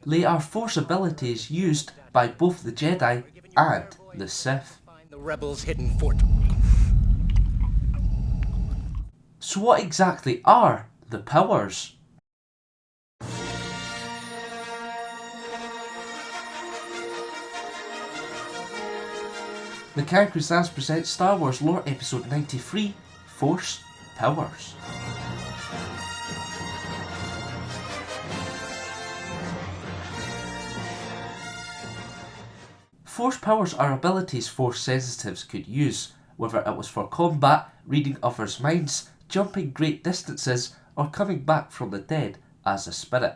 They are Force abilities used by both the Jedi and the Sith. The rebels' hidden fort. So what exactly are the powers? The Kangaroo Sans presents Star Wars Lore Episode 93, Force Powers. Force powers are abilities Force sensitives could use, whether it was for combat, reading others' minds, jumping great distances, or coming back from the dead as a spirit.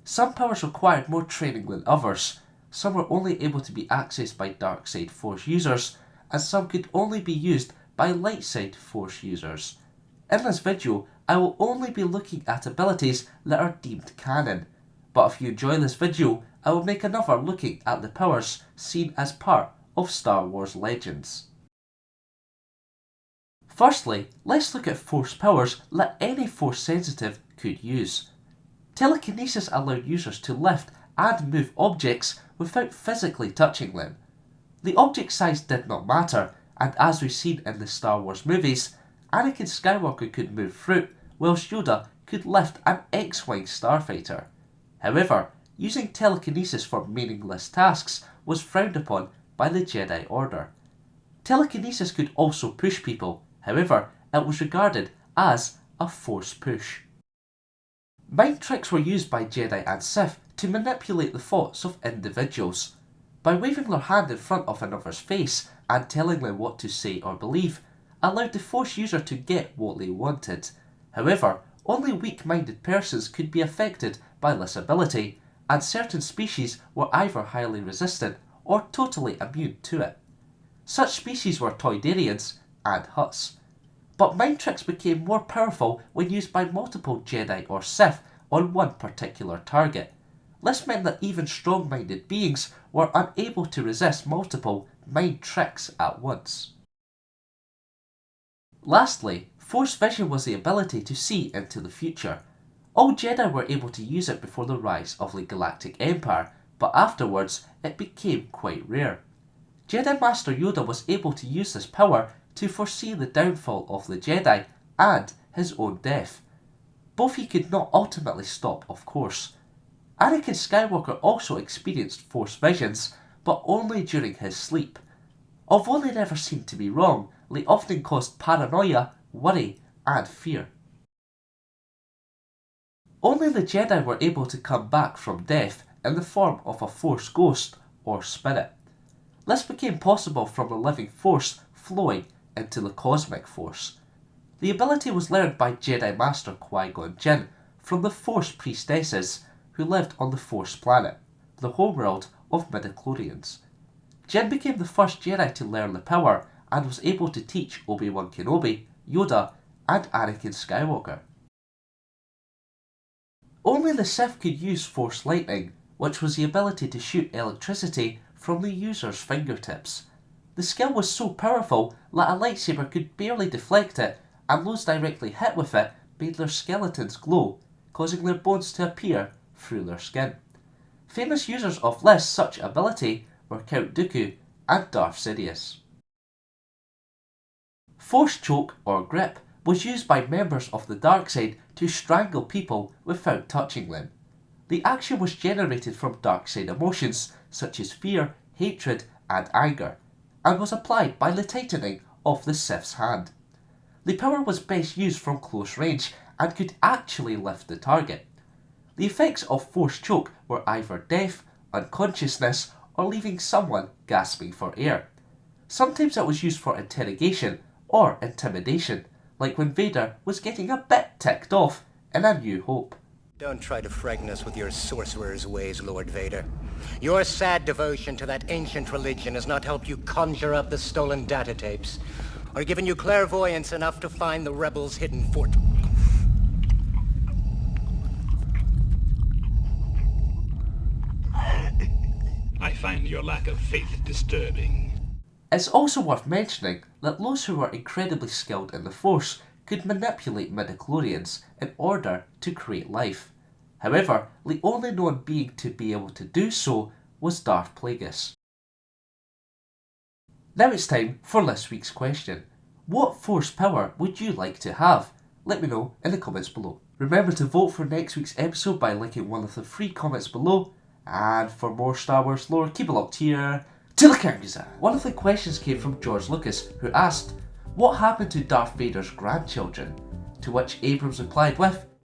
Some powers required more training than others. Some were only able to be accessed by dark side Force users, and some could only be used by light side Force users. In this video, I will only be looking at abilities that are deemed canon, but if you enjoy this video, I will make another looking at the powers seen as part of Star Wars Legends. Firstly, let's look at Force powers that any Force sensitive could use. Telekinesis allowed users to lift and move objects without physically touching them. The object size did not matter, and as we've seen in the Star Wars movies, Anakin Skywalker could move fruit, whilst Yoda could lift an X-Wing starfighter. However, using telekinesis for meaningless tasks was frowned upon by the Jedi Order. Telekinesis could also push people, however, it was regarded as a Force push. Mind tricks were used by Jedi and Sith to manipulate the thoughts of individuals. By waving their hand in front of another's face and telling them what to say or believe, allowed the Force user to get what they wanted. However, only weak-minded persons could be affected by this ability, and certain species were either highly resistant or totally immune to it. Such species were Toydarians and Hutts. But mind tricks became more powerful when used by multiple Jedi or Sith on one particular target. This meant that even strong-minded beings were unable to resist multiple mind tricks at once. Lastly, Force vision was the ability to see into the future. All Jedi were able to use it before the rise of the Galactic Empire, but afterwards it became quite rare. Jedi Master Yoda was able to use this power to foresee the downfall of the Jedi and his own death. Both he could not ultimately stop, of course. Anakin Skywalker also experienced Force visions, but only during his sleep. Although they never seemed to be wrong, they often caused paranoia, worry, and fear. Only the Jedi were able to come back from death in the form of a Force ghost or spirit. This became possible from the living Force flowing into the cosmic Force. The ability was learned by Jedi Master Qui-Gon Jinn from the Force priestesses who lived on the Force planet, the homeworld of midichlorians. Jinn became the first Jedi to learn the power and was able to teach Obi-Wan Kenobi, Yoda, and Anakin Skywalker. Only the Sith could use Force lightning, which was the ability to shoot electricity from the user's fingertips. The skill was so powerful that a lightsaber could barely deflect it, and those directly hit with it made their skeletons glow, causing their bones to appear through their skin. Famous users of this such ability were Count Dooku and Darth Sidious. Force choke or grip was used by members of the dark side to strangle people without touching them. The action was generated from dark side emotions such as fear, hatred, and anger, and was applied by the tightening of the Sith's hand. The power was best used from close range and could actually lift the target. The effects of Force choke were either death, unconsciousness, or leaving someone gasping for air. Sometimes it was used for interrogation or intimidation, like when Vader was getting a bit ticked off in A New Hope. Don't try to frighten us with your sorcerer's ways, Lord Vader. Your sad devotion to that ancient religion has not helped you conjure up the stolen data tapes, or given you clairvoyance enough to find the rebels' hidden fort. I find your lack of faith disturbing. It's also worth mentioning that those who were incredibly skilled in the Force could manipulate midichlorians in order to create life. However, the only known being to be able to do so was Darth Plagueis. Now it's time for this week's question. What Force power would you like to have? Let me know in the comments below. Remember to vote for next week's episode by linking one of the 3 comments below. And for more Star Wars lore, keep it locked here to the Kangaza. One of the questions came from George Lucas, who asked, what happened to Darth Vader's grandchildren? To which Abrams replied with,